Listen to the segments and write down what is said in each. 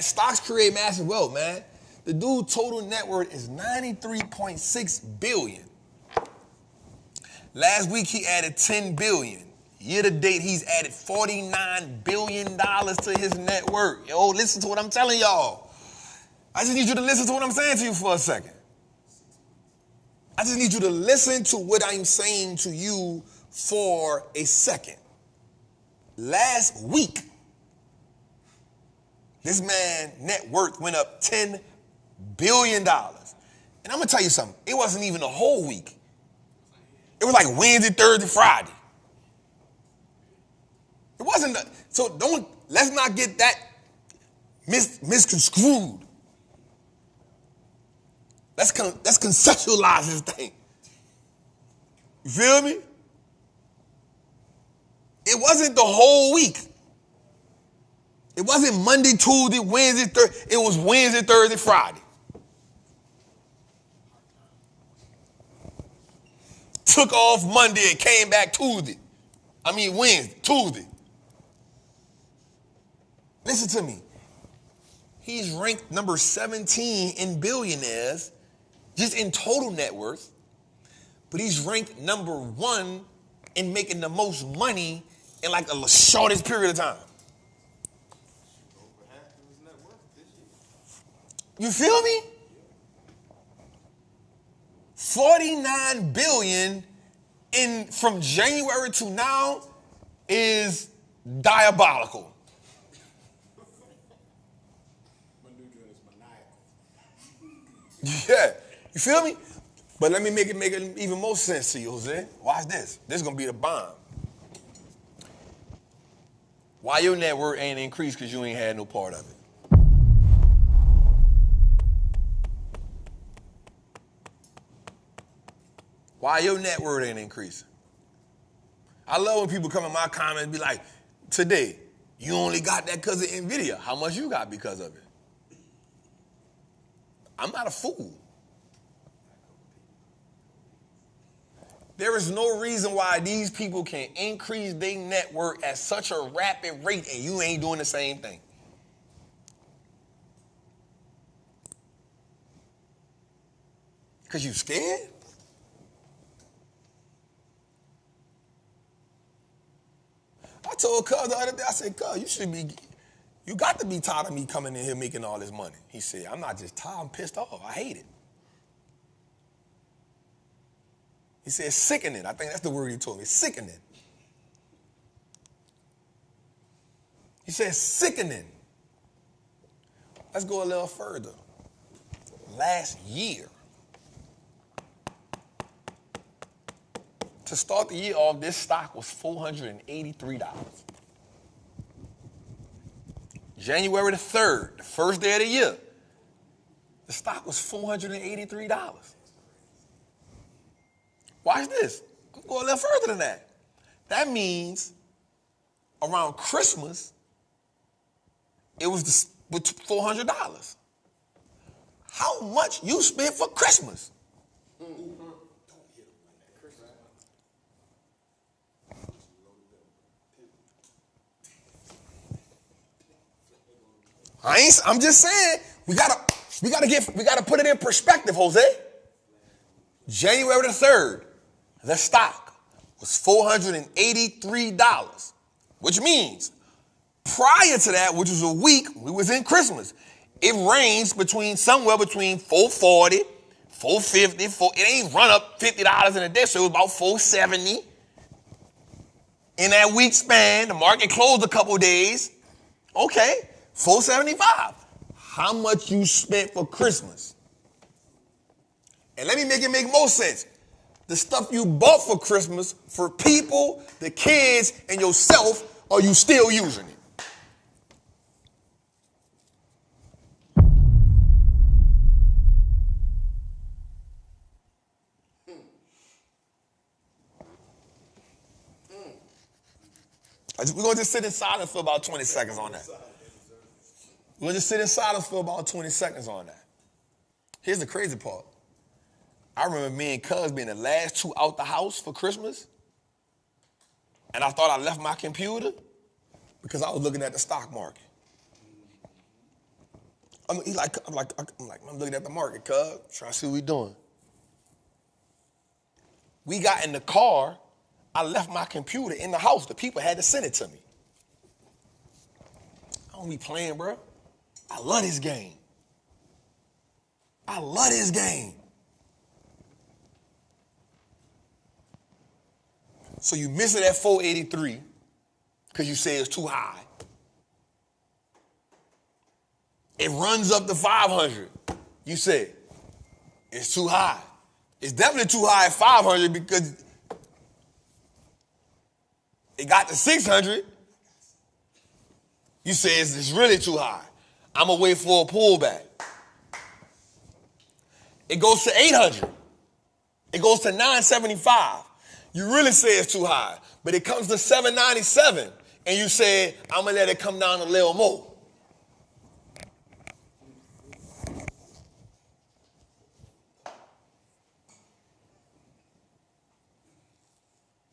Stocks create massive wealth, man. The dude's total net worth is $93.6 billion. Last week he added $10 billion. Year to date, he's added $49 billion to his net worth. Yo, listen to what I'm telling y'all. I just need you to listen to what I'm saying to you for a second. I just need you to listen to what I'm saying to you for a second. Last week, this man's net worth went up $10 billion. And I'm going to tell you something. It wasn't even a whole week. It was like Wednesday, Thursday, Friday. It wasn't. So let's not get that misconstrued. Let's conceptualize this thing. You feel me? It wasn't the whole week. It wasn't Monday, Tuesday, Wednesday, Thursday. It was Wednesday, Thursday, Friday. Took off Monday and came back Wednesday, Tuesday. Listen to me. He's ranked number 17 in billionaires, just in total net worth, but he's ranked number 1 in making the most money in like the shortest period of time. You feel me? 49 billion from January to now is diabolical. Yeah, you feel me? But let me make it even more sense to you, Jose. Watch this. This is gonna be the bomb. Why your net worth ain't increased? Because you ain't had no part of it. Why your net worth ain't increasing? I love when people come in my comments and be like, today, you only got that because of NVIDIA. How much you got because of it? I'm not a fool. There is no reason why these people can increase their net worth at such a rapid rate and you ain't doing the same thing. Because you scared? I told Cuz the other day, I said, Cuz, you got to be tired of me coming in here making all this money. He said, I'm not just tired, I'm pissed off. I hate it. He said, sickening. I think that's the word he told me, sickening. He said, sickening. Let's go a little further. Last year, to start the year off, this stock was $483. January the 3rd, the first day of the year, the stock was $483. Watch this. I'm going a little further than that. That means around Christmas, it was $400. How much you spent for Christmas? I'm just saying, we gotta put it in perspective, Jose. January the 3rd, the stock was $483, which means prior to that, which was a week, we was in Christmas. It ranged somewhere between $440, $450, it ain't run up $50 in a day, so it was about $470. In that week span, the market closed a couple days. Okay, $475. How much you spent for Christmas? And let me make it make more sense. The stuff you bought for Christmas for people, the kids, and yourself, are you still using it? We're going to just sit in silence for about 20 seconds on that. We're going to just sit in silence for about 20 seconds on that. Here's the crazy part. I remember me and Cuz being the last two out the house for Christmas, and I thought I left my computer because I was looking at the stock market. I'm looking at the market, cuz, trying to see what we doing. We got in the car. I left my computer in the house. The people had to send it to me. I don't be playing, bro. I love this game. I love this game. So you miss it at 483 because you say it's too high. It runs up to 500. You say it's too high. It's definitely too high at 500 because it got to 600. You say it's really too high. I'm going to wait for a pullback. It goes to 800. It goes to 975. You really say it's too high. But it comes to 797. And you say, I'm going to let it come down a little more.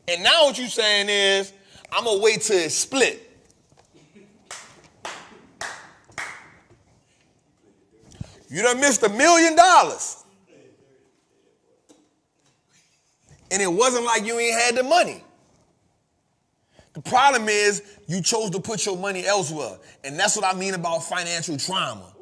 And now what you're saying is, I'm going to wait till it split. You done missed $1 million. And it wasn't like you ain't had the money. The problem is you chose to put your money elsewhere. And that's what I mean about financial trauma.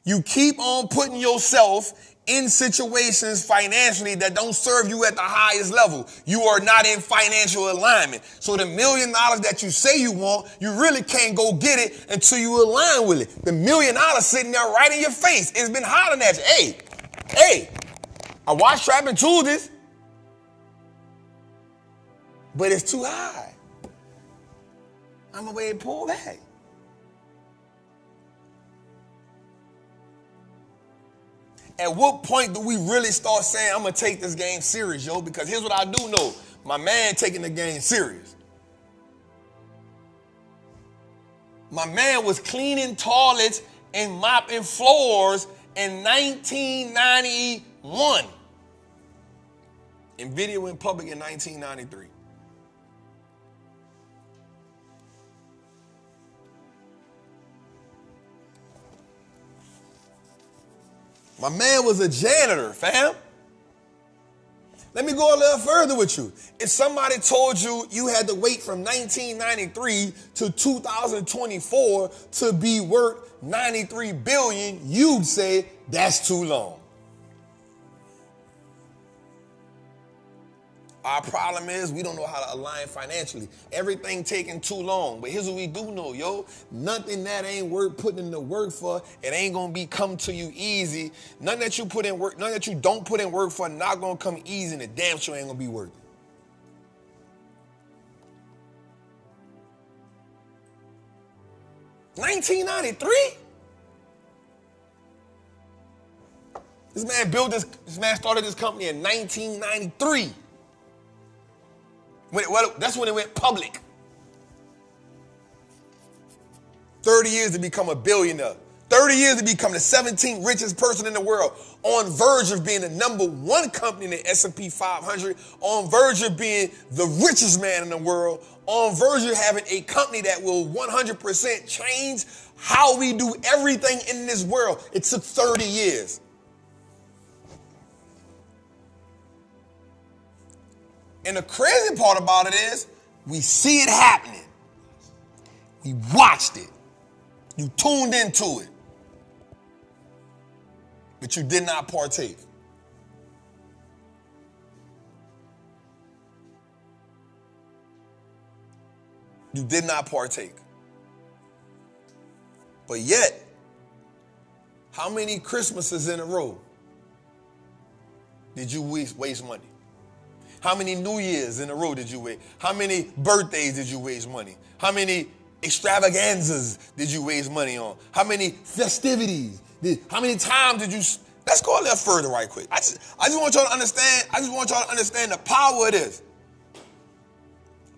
You keep on putting yourself in situations financially that don't serve you at the highest level. You are not in financial alignment. So the $1 million that you say you want, you really can't go get it until you align with it. The $1 million sitting there right in your face. It's been hollering at you. Hey, I watched Trappin Tuesdays, but it's too high. I'm going to pull back. At what point do we really start saying, I'm going to take this game serious, yo? Because here's what I do know. My man taking the game serious. My man was cleaning toilets and mopping floors in 1991. NVIDIA went public in 1993. My man was a janitor, fam. Let me go a little further with you. If somebody told you you had to wait from 1993 to 2024 to be worth $93 billion, you'd say that's too long. Our problem is we don't know how to align financially. Everything taking too long. But here's what we do know, yo. Nothing that ain't worth putting in the work for, it ain't gonna be come to you easy. Nothing that you put in work, nothing that you don't put in work for, not gonna come easy, and the damn sure ain't gonna be worth it. $1993? This man started this company in 1993. That's when it went public. 30 years to become a billionaire. 30 years to become the 17th richest person in the world. On verge of being the #1 company in the S&P 500. On verge of being the richest man in the world. On verge of having a company that will 100% change how we do everything in this world. It took 30 years. And the crazy part about it is, we see it happening. We watched it. You tuned into it. But you did not partake. You did not partake. But yet, how many Christmases in a row did you waste money? How many New Year's in a row did you waste? How many birthdays did you waste money? How many extravaganzas did you waste money on? How many festivities? How many times did you? Let's go a little further right quick. I just want y'all to understand. I just want y'all to understand the power of this.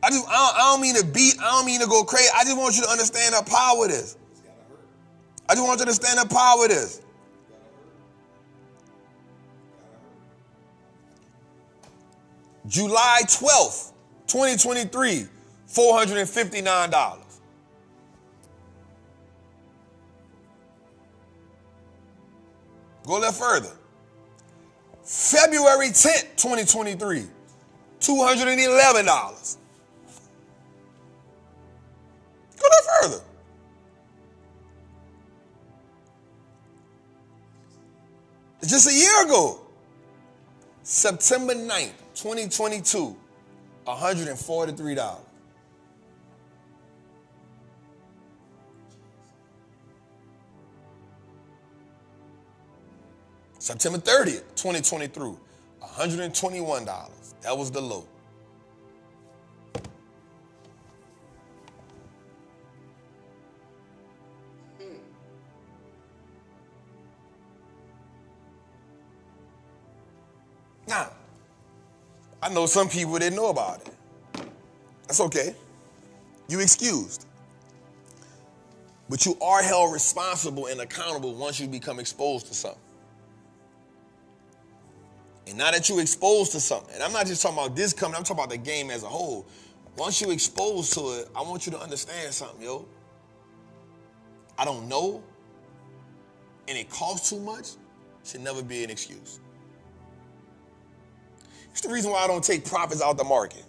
I don't mean to beat. I don't mean to go crazy. I just want you to understand the power of this. I just want you to understand the power of this. July 12th, 2023, $459. Go a little further. February 10th, 2023, $211. Go a little further. It's just a year ago. September 9th, 2022, $143. September 30th, 2023, $121. That was the low. Now, I know some people didn't know about it. That's okay. You excused. But you are held responsible and accountable once you become exposed to something. And now that you're exposed to something, and I'm not just talking about this company, I'm talking about the game as a whole. Once you're exposed to it, I want you to understand something, yo. I don't know, and it costs too much, should never be an excuse. It's the reason why I don't take profits out the market.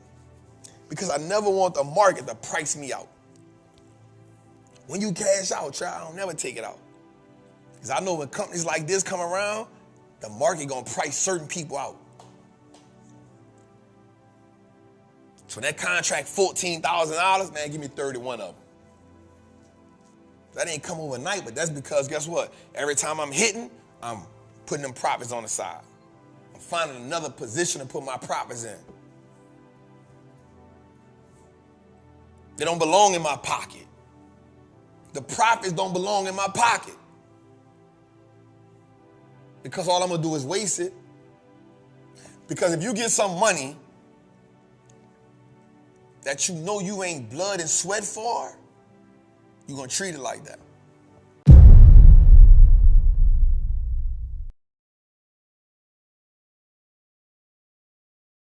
Because I never want the market to price me out. When you cash out, child, I don't never take it out. Because I know when companies like this come around, the market gonna price certain people out. So that contract, $14,000, man, give me 31 of them. That ain't come overnight, but that's because, guess what? Every time I'm hitting, I'm putting them profits on the side. I'm finding another position to put my profits in. They don't belong in my pocket. The profits don't belong in my pocket. Because all I'm going to do is waste it. Because if you get some money that you know you ain't blood and sweat for, you're going to treat it like that.